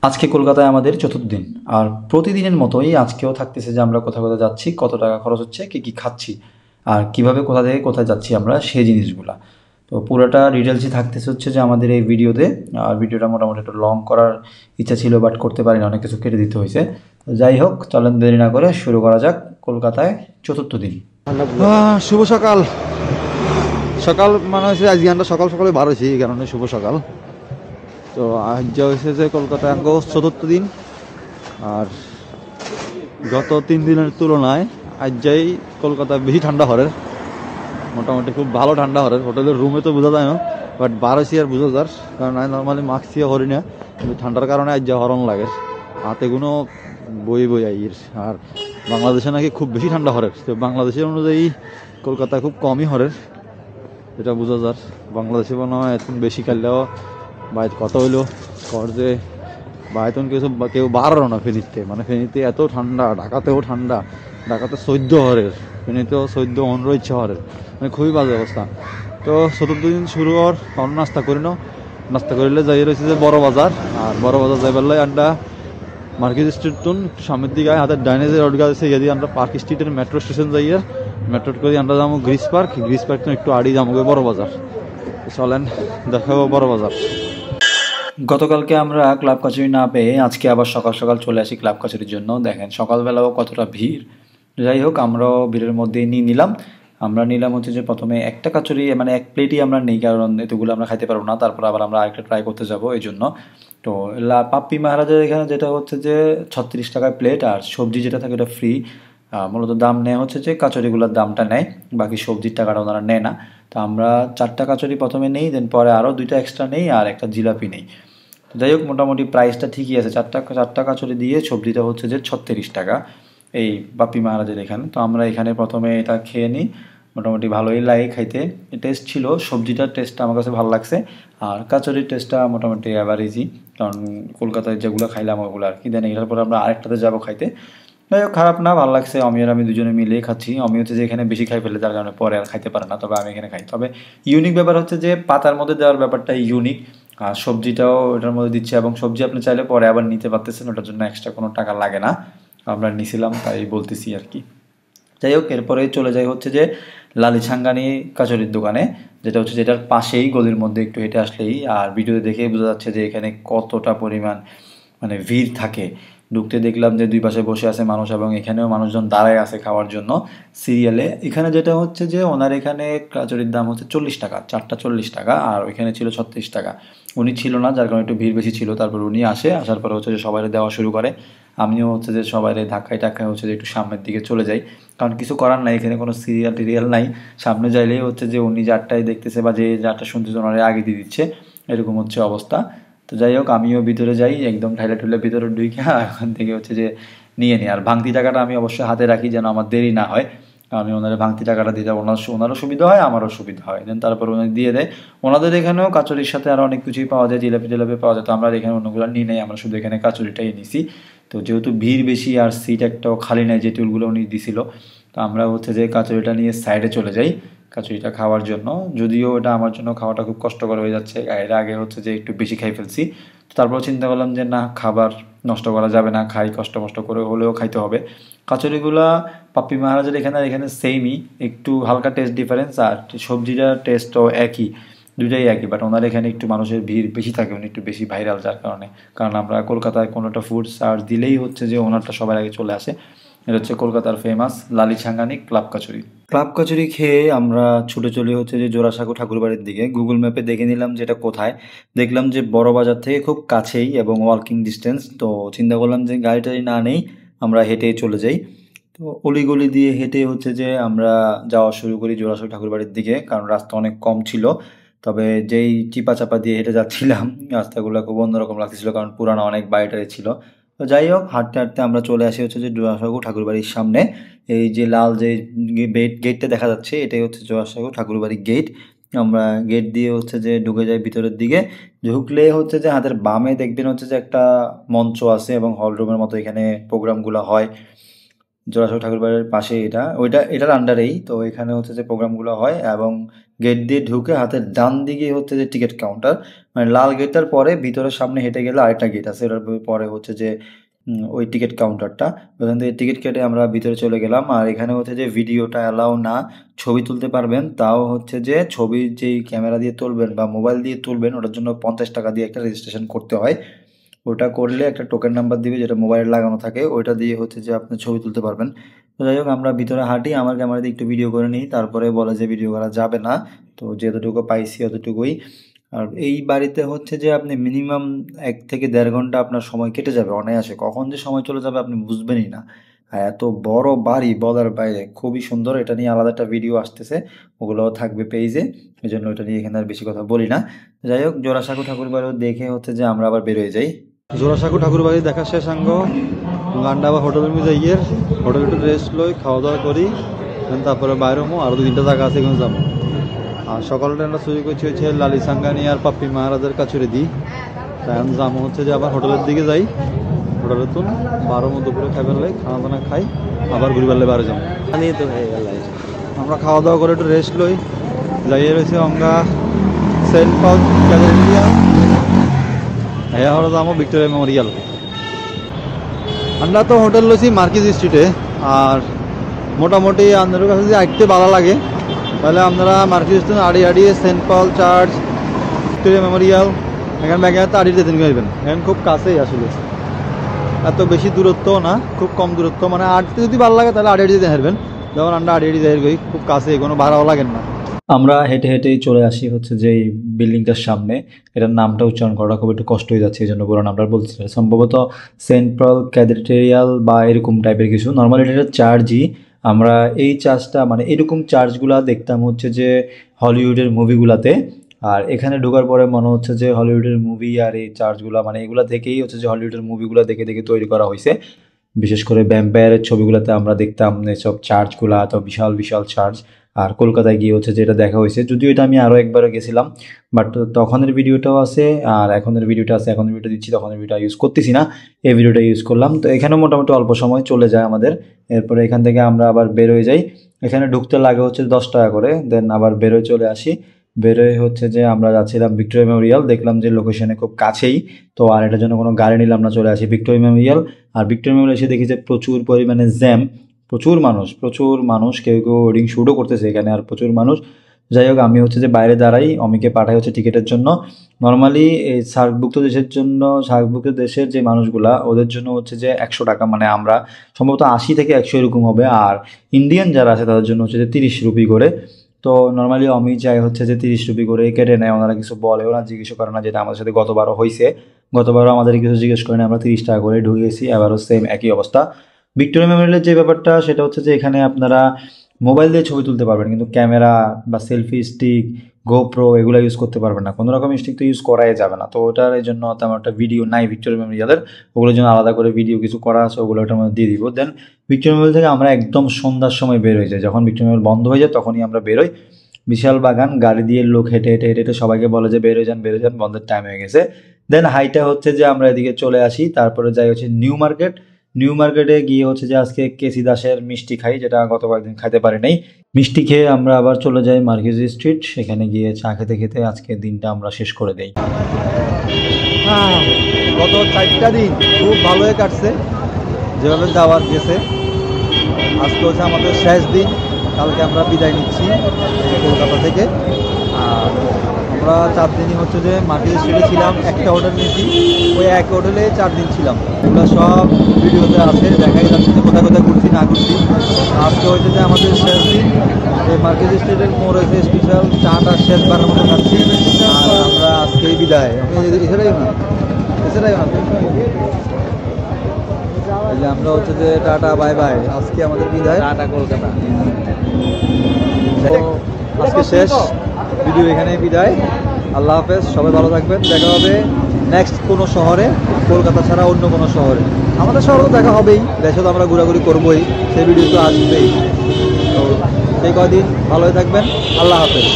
আজকে কলকাতায় আমাদের চতুর্থ দিন। আর প্রতিদিনের মতোই আজকেও থাকতেছে যে আমরা কোথায়, কোথায় যাচ্ছি, কত টাকা খরচ হচ্ছে, কী, কী খাচ্ছি, আর কীভাবে কোথা থেকে কোথায় যাচ্ছি আমরা সেই জিনিসগুলা। তো পুরোটা ডিটেলসই থাকতেছে হচ্ছে যে আমাদের এই ভিডিওতে। আর ভিডিওটা মোটামুটি একটু লং করার ইচ্ছা ছিল বাট করতে পারিনি, অনেক কিছু কেটে দিতে হয়েছে। তো যাই হোক, চলেন দেরি না করে শুরু করা যাক। কলকাতায় চতুর্থ দিন। শুভ সকাল। সকাল মানে হচ্ছে আজকে আমরা সকাল সকালে বার হয়েছি, এই কারণে শুভ সকাল। তো আজ যা হয়েছে যে কলকাতায় আঙ্গ চতুর্থ দিন। আর গত 3 দিনের তুলনায় আজ যাই কলকাতায় বেশি ঠান্ডা হরে, মোটামুটি খুব ভালো ঠান্ডা হরে। হোটেলের রুমে তো বোঝা যায় না, বাট বার হয়েছি আর বোঝা যার, কারণ আমি নর্মালি মাস্ক দিয়ে হরি না, কিন্তু ঠান্ডার কারণে আজ যা হরণ লাগে, হাতে কোনো বই বই আইয়ের। আর বাংলাদেশে নাকি খুব বেশি ঠান্ডা হরে, তো বাংলাদেশের অনুযায়ী কলকাতায় খুব কমই হরে, এটা বোঝা যার। বাংলাদেশে মনে হয় এখন বেশি খেললেও বাইরে কত হইলো কর যে বাইতন কিছু কেউ বাড়ারও না ফেনীতে, মানে ফেনীতে এত ঠান্ডা, ঢাকাতেও ঠান্ডা, ঢাকাতে 14 হরের, ফেনীতেও 14, 15 ইচ্ছা হরের, মানে খুবই বাজে অবস্থা। তো চতুর্থ দিন শুরু হওয়ার কারণ নাস্তা করি নাও, নাস্তা করিলে যাই রয়েছে যে বড় বাজার। আর বড় বাজার যাই পারলে আন্ডা মার্কেট স্ট্রিট তুন সামনের দিকে হাতের ডাইনে যে রোড গেছে দিয়ে আমরা পার্ক স্ট্রিটের মেট্রো স্টেশন যাই, আর মেট্রো করে আমরা যাবো গ্রিস পার্ক, গ্রিস পার্ক তো একটু আড়ি যাবো বড় বাজার। চলেন দেখাবো বড় বাজার। গতকালকে আমরা ক্লাব কচুরি না পেয়ে আজকে আবার সকাল সকাল চলে আসি ক্লাব কচুরির জন্য। দেখেন সকালবেলাও কতটা ভিড়। যাই হোক, আমরাও ভিড়ের মধ্যে নিয়ে নিলাম। আমরা নিলাম হচ্ছে যে প্রথমে একটা কচুরি, মানে এক প্লেটই আমরা নিই, কারণ এতগুলো আমরা খাইতে পারবো না, তারপর আবার আমরা আরেকটা ট্রাই করতে যাব এই জন্য। তো পাপ্পি মহারাজের এখানে যেটা হচ্ছে যে 36 টাকায় প্লেট, আর সবজি যেটা থাকে ওটা ফ্রি। মূলত দাম নেয় হচ্ছে যে কাচুরিগুলোর দামটা নেয়, বাকি সবজির টাকাটা ওনারা নেয় না। তো আমরা 4টা কাচুরি প্রথমে নেই, দেন পরে আরও 2টা এক্সট্রা নেই আর একটা জিলাপি নেই। তো যাই হোক, মোটামুটি প্রাইসটা ঠিকই আছে। চারটা চারটা কাচুরি দিয়ে সবজিটা হচ্ছে যে 36 টাকা এই বাপ্পি মহারাজের এখানে। তো আমরা এখানে প্রথমে এটা খেয়ে নিই, মোটামুটি ভালোই লাগে খাইতে। টেস্ট ছিল, সবজিটার টেস্টটা আমার কাছে ভালো লাগছে, আর কাচুরির টেস্টটা মোটামুটি অ্যাভারেজই, কারণ কলকাতায় যেগুলো খাইলাম ওগুলো আর কি। দেন এটার পর আমরা আরেকটাতে যাবো খাইতে। যাই হোক, খারাপ না, ভালো লাগছে। অমি আর আমি দুজনে মিলেই খাচ্ছি। অমি হচ্ছে যে এখানে বেশি খাই ফেলে, যার কারণে পরে আর খাইতে পারে না, তবে আমি এখানে খাই। তবে ইউনিক ব্যাপার হচ্ছে যে পাতার মধ্যে দেওয়ার ব্যাপারটা ইউনিক, আর সবজিটাও ওটার মধ্যে দিচ্ছে, এবং সবজি আপনি চাইলে পরে আবার নিতে পারতেছেন, ওটার জন্য এক্সট্রা কোনো টাকা লাগে না। আমরা নিছিলাম তাই বলতেছি আর কি। যাই হোক, এরপরে চলে যাই হচ্ছে যে লালি ছাঙ্গানি কাচুরির দোকানে, যেটা হচ্ছে যেটার পাশেই, গলির মধ্যে একটু হেঁটে আসলেই। আর ভিডিওতে দেখেই বোঝা যাচ্ছে যে এখানে কতটা পরিমাণ মানে ভিড় থাকে। ঢুকতে দেখলাম যে দুই পাশে বসে আছে মানুষ, এবং এখানেও মানুষজন দাঁড়ায় আছে খাওয়ার জন্য সিরিয়ালে। এখানে যেটা হচ্ছে যে ওনার এখানে কাচুরির দাম হচ্ছে 40 টাকা, 4টা 40 টাকা, আর ওইখানে ছিল 36 টাকা। উনি ছিল না, যার কারণে একটু ভিড় বেশি ছিল। তারপর উনি আসার পরে হচ্ছে যে সবাই দেওয়া শুরু করে। আমিও হচ্ছে যে সবাই ধাক্কায় টাক্কায় হচ্ছে যে একটু সামনের দিকে চলে যাই, কারণ কিছু করার নাই, এখানে কোনো সিরিয়াল টিরিয়াল নাই। সামনে যাইলেই হচ্ছে যে উনি যারটাই দেখতেছে বা যে যারটা শুনতেছে ওনারে আগে দিয়ে দিচ্ছে, এরকম হচ্ছে অবস্থা। তো যাই হোক, আমিও ভিতরে যাই, একদম ঠাইলা ঠুলে ভিতরে ঢুকে ওখান থেকে হচ্ছে যে নিয়ে নিই। আর ভাঙতি টাকাটা আমি অবশ্যই হাতে রাখি, যেন আমার দেরি না হয়। আমি ওনাদের ভাঙতি টাকাটা দিতে, ওনারও সুবিধা হয়, আমারও সুবিধা হয়। দেন তারপর উনি দিয়ে দেয়। ওনাদের এখানেও কাচুরির সাথে আরও অনেক কিছুই পাওয়া যায়, জিলাপি টিলাপি পাওয়া যায়। তো আমরা এখানে অন্যগুলো নিই নাই, আমরা শুধু এখানে কাচুরিটাই নিছি। তো যেহেতু ভিড় বেশি আর সিট একটাও খালি নাই যে টুলগুলো উনি দিছিল, তো আমরা হচ্ছে যে কাচুরিটা নিয়ে সাইডে চলে যাই কাচুরিটা খাওয়ার জন্য। যদিও এটা আমার জন্য খাওয়াটা খুব কষ্টকর হয়ে যাচ্ছে, এর আগে হচ্ছে যে একটু বেশি খাই ফেলছি। তো তারপর চিন্তা করলাম যে না, খাবার নষ্ট করা যাবে না, খাই কষ্ট মষ্ট করে হলেও খাইতে হবে। কাচুরিগুলা পাপ্পি মহারাজের এখানে আর এখানে সেমই, একটু হালকা টেস্ট ডিফারেন্স, আর সবজিটার টেস্টও একই, দুইটাই একই। বাট ওনার এখানে একটু মানুষের ভিড় বেশি থাকে, উনি একটু বেশি ভাইরাল, যার কারণে। কারণ আমরা কলকাতায় কোনোটা ফুড সার্চ দিলেই হচ্ছে যে ওনারটা সবার আগে চলে আসে। এটা হচ্ছে কলকাতার ফেমাস লালি ছাঙ্গানি ক্লাব কচুরি। ক্লাব কচুরি খেয়ে আমরা ছুটে চলি হচ্ছে যে জোড়াসাঁকো ঠাকুরবাড়ির দিকে। গুগল ম্যাপে দেখে নিলাম যেটা কোথায়, দেখলাম যে বড় বাজার থেকে খুব কাছেই এবং ওয়াকিং ডিস্টেন্স। তো চিন্তা করলাম যে গাড়িটারি না নেই, আমরা হেঁটেই চলে যাই। তো অলিগলি দিয়ে হেঁটে হচ্ছে যে আমরা যাওয়া শুরু করি জোড়াসাঁকো ঠাকুরবাড়ির দিকে, কারণ রাস্তা অনেক কম ছিল। তবে যেই চিপা চাপা দিয়ে হেঁটে যাচ্ছিলাম, রাস্তাগুলো খুব অন্যরকম লাগতেছিল, কারণ পুরানো অনেক বাড়িটারি ছিল। তো যাই হোক, হাঁটতে হাঁটতে আমরা চলে আসি হচ্ছে যে জোড়াসাঁকো ঠাকুরবাড়ির সামনে। এই যে লাল যে গেটটা দেখা যাচ্ছে, এটাই হচ্ছে জোড়াসাঁকো ঠাকুরবাড়ির গেট। আমরা গেট দিয়ে হচ্ছে যে ঢুকে যাই ভিতরের দিকে। ঢুকলে হচ্ছে যে হাতের বামে দেখবেন হচ্ছে যে একটা মঞ্চ আছে, এবং হল রুমের মতো এখানে প্রোগ্রামগুলো হয়। জোড়াসাঁকো ঠাকুরবাড়ির পাশে এটার আন্ডারেই। তো এখানে হচ্ছে যে প্রোগ্রামগুলো হয় এবং গেট দিয়ে ঢুকে হাতের ডান দিকে হচ্ছে যে টিকিট কাউন্টার, মানে লাল গেটটার পরে ভিতরের সামনে হেঁটে গেলে আরেকটা গেট আছে, এটার পরে হচ্ছে যে ওই টিকিট কাউন্টারটা, ওখান থেকে টিকিট কেটে আমরা ভিতরে চলে গেলাম। আর এখানে হচ্ছে যে ভিডিওটা অ্যালাউ না, ছবি তুলতে পারবেন, তাও হচ্ছে যে ছবি যেই ক্যামেরা দিয়ে তুলবেন বা মোবাইল দিয়ে তুলবেন ওটার জন্য 50 টাকা দিয়ে একটা রেজিস্ট্রেশন করতে হয়। ওটা করলে একটা টোকেন নাম্বার দিবে যেটা মোবাইলে লাগানো থাকে, ওইটা দিয়ে হচ্ছে যে আপনি ছবি তুলতে পারবেন। তো যাই হোক আমরা ভিতরে হাঁটি, আমার ক্যামেরা দিয়ে একটু ভিডিও করে নিই, তারপরে বলে যে ভিডিও করা যাবে না। তো যতটুকু পাইছি অতটুকুই। আর এই বাড়িতে হচ্ছে যে আপনি মিনিমাম 1 থেকে 1.5 ঘন্টা আপনার সময় কেটে যাবে অনায়াসে, কখন যে সময় চলে যাবে আপনি বুঝবেনই না। আর এত বড় বাড়ি বলার বাইরে, খুবই সুন্দর। এটা নিয়ে আলাদা একটা ভিডিও আসতেছে, ওগুলোও থাকবে পেজে, এই জন্য এটা নিয়ে এখানে আর বেশি কথা বলি না। যাই হোক জোড়াসাঁকো ঠাকুরবাড়িও দেখে হচ্ছে যে আমরা আবার বেরোয় যাই। জোড়াসাঁকো ঠাকুরবাড়ি দেখা শেষ আঙ্গ গান্ডা বা হোটেলের মধ্যে যাইয়ের হোটেলে একটু রেস্ট লই, খাওয়া দাওয়া করি, তারপরে বাইরে হমো, আরও 2-3টা জায়গা আছে এখানে যাবো। আর সকালটা আমরা চুরি করছি হচ্ছে লালি সাঙ্গানি আর পাপ্পি মহারাজের কাছুরে দিই। তাই আমি যাবো হচ্ছে যে আবার হোটেলের দিকে যাই, হোটেলের তুন 12 মতো করে খাই ফেললে খানা দানা খাই, আবার ঘুরি পারলে বাড়ি যাবো। তো হয়ে গেল আমরা খাওয়া দাওয়া করে একটু রেস্ট লই, যাইয়ে রয়েছে আমরা সেন্ট পল ক্যাথেড্রাল, যাবো ভিক্টোরিয়া মেমোরিয়াল। আমরা তো হোটেল লইছি মার্কিজ স্ট্রিটে, আর মোটামুটি আপনাদের কাছে যদি আসতে ভালো লাগে তাহলে আপনারা মার্কিজ স্ট্রিট আড়িয়ে সেন্ট পল চার্চ, ভিক্টোরিয়া মেমোরিয়াল এখানে ব্যাগে আড়িয়ে যেতে পারবেন। এখানে খুব কাছেই আসলে, এত বেশি দূরত্ব না, খুব কম দূরত্ব, মানে আটতে যদি ভালো লাগে তাহলে আড়িয়ে যেতে পারবেন। যেমন আমরা আড়িয়ে যাই খুব কাছে, কোনো ভাড়াও লাগেন না। আমরা হেঁটে হেঁটেই চলে আসি হচ্ছে যে এই বিল্ডিংটার সামনে। এটার নামটা উচ্চারণ করা খুব একটু কষ্ট হয়ে যাচ্ছে, এই জন্য পুরো নামটা বলছি। সম্ভবত সেন্ট পল ক্যাথেড্রাল বা এরকম টাইপের কিছু। নর্মালি এটা চার্চই। আমরা এই চার্চটা মানে এরকম চার্চগুলা দেখতাম হচ্ছে যে হলিউডের মুভিগুলাতে, আর এখানে ঢোকার পরে মনে হচ্ছে যে হলিউডের মুভি আর এই চার্চগুলা মানে এগুলা থেকেই হচ্ছে যে হলিউডের মুভিগুলো দেখে দেখে তৈরি করা হয়েছে। বিশেষ করে ভ্যাম্পায়ারের ছবিগুলোতে আমরা দেখতাম এসব চার্চগুলা, তো বিশাল বিশাল চার্চ। আর কলকাতায় গিয়ে হচ্ছে যেটা দেখা হয়েছে, যদিও এটা আমি আরও একবারও গেছিলাম, বাট তখনের ভিডিওটাও আছে আর এখনের ভিডিওটা আছে। এখনের ভিডিওটা দিচ্ছি, তখনের ভিডিওটা ইউজ করতেছি না, এই ভিডিওটা ইউজ করলাম। তো এখানে মোটামুটি অল্প সময় চলে যায় আমাদের। এরপরে এখান থেকে আমরা আবার বেরোয় যাই, এখানে ঢুকতে লাগে হচ্ছে 10 টাকা করে, দেন আবার বেরোয় চলে আসি। বেরোয় হচ্ছে যে আমরা যাচ্ছিলাম ভিক্টোরিয়া মেমোরিয়াল, দেখলাম যে লোকেশনে খুব কাছেই, তো আর এটার জন্য কোনো গাড়ি নিলাম না, চলে আসি ভিক্টোরিয়া মেমোরিয়াল। আর ভিক্টোরিয়া মেমোরিয়াল এসে দেখি যে প্রচুর পরিমাণে জ্যাম, প্রচুর মানুষ, কেউ কেউ ওয়েডিং শ্যুটও করতেছে এখানে, আর প্রচুর মানুষ। যাই হোক আমি হচ্ছে যে বাইরে দাঁড়াই, অমিকে পাঠাই হচ্ছে টিকিটের জন্য। নর্মালি এই সার্কভুক্ত দেশের জন্য, সার্কভুক্ত দেশের যে মানুষগুলা ওদের জন্য হচ্ছে যে 100 টাকা, মানে আমরা সম্ভবত 80 থেকে 100 এরকম হবে। আর ইন্ডিয়ান যারা আছে তাদের জন্য হচ্ছে যে 30 রুপি করে। তো নর্মালি অমি চাই হচ্ছে যে 30 রুপি করে কেটে নেয়, ওনারা কিছু বলেও না, জিজ্ঞেস করে না, যেটা আমাদের সাথে গতবারও হয়েছে। গতবারও আমাদের কিছু জিজ্ঞেস করে না, আমরা 30 টাকা করে ঢুকেছি, এবারও সেম একই অবস্থা। ভিক্টোরিয়া মেমোরিয়ালের যে ব্যাপারটা সেটা হচ্ছে যে এখানে আপনারা মোবাইল দিয়ে ছবি তুলতে পারবেন, কিন্তু ক্যামেরা বা সেলফি স্টিক, গোপ্রো এগুলো ইউজ করতে পারবেন না, কোনো রকম স্টিক তো ইউজ করাই যাবে না। তো ওটার এই জন্য তেমন একটা ভিডিও নাই ভিক্টোরিয়া মেমোরিয়ালের, ওগুলোর জন্য আলাদা করে ভিডিও কিছু করা আছে, ওগুলো ওটার মধ্যে দিয়ে দিব। দেন ভিক্টোরিয়া মেমোরিয়াল থেকে আমরা একদম সন্ধ্যার সময় বের হয়ে যাই, যখন ভিক্টোরিয়া মেমোরিয়াল বন্ধ হয়ে যায় তখনই আমরা বেরোই। বিশাল বাগান, গাড়ি দিয়ে লোক হেঁটে হেঁটে হেঁটে হেঁটে সবাইকে বলে যে বেরোয় যান, বন্ধের টাইম হয়ে গেছে। দেন হাইটা হচ্ছে যে আমরা এদিকে চলে আসি, তারপরে যাই হচ্ছে নিউ মার্কেটে গিয়ে হচ্ছে যে আজকে কেসি দাসের মিষ্টি খাই, যেটা গত কয়েকদিন খাইতে পারি নাই। মিষ্টি খেয়ে আমরা আবার চলে যাই মার্কিজ স্ট্রিট, সেখানে গিয়ে চা খেতে খেতে আজকে দিনটা আমরা শেষ করে দেই। গত 4টা দিন খুব ভালোই কাটছে, যেভাবে যাওয়ার গেছে। আজকে হচ্ছে আমাদের শেষ দিন, কালকে আমরা বিদায় নিচ্ছি কলকাতা থেকে। আর আমরা 4 দিনই হচ্ছে যে মার্কিজ স্ট্রিটে ছিলাম, একটা হোটেল নিয়েছি, ওই এক হোটেলে 4 দিন ছিলাম। এগুলো সব ভিডিওতে আছে, দেখাই যাচ্ছে যে কোথায় কোথায় ঘুরছি না ঘুরছি। আজকে হচ্ছে যে আমাদের শেষ দিন, এই মার্কিজ স্ট্রিটের মোড় হয়েছে স্পেশাল চাটা শেষবারের মতো খাচ্ছি। আর আমরা আজকেই বিদায়, এছাড়াই আমরা হচ্ছে যে টাটা বাই বাই, আজকে আমাদের বিদায়, টাটা কলকাতা। আজকে শেষ ভিডিও, এখানে বিদায়, আল্লাহ হাফেজ, সবাই ভালো থাকবেন। দেখা হবে নেক্সট কোনো শহরে, কলকাতা ছাড়া অন্য কোনো শহরে। আমাদের শহরে তো দেখা হবেই, দেশে তো আমরা ঘোরাঘুরি করবোই, সেই ভিডিও তো আসবেই। তো সেই কদিন ভালোই থাকবেন, আল্লাহ হাফেজ।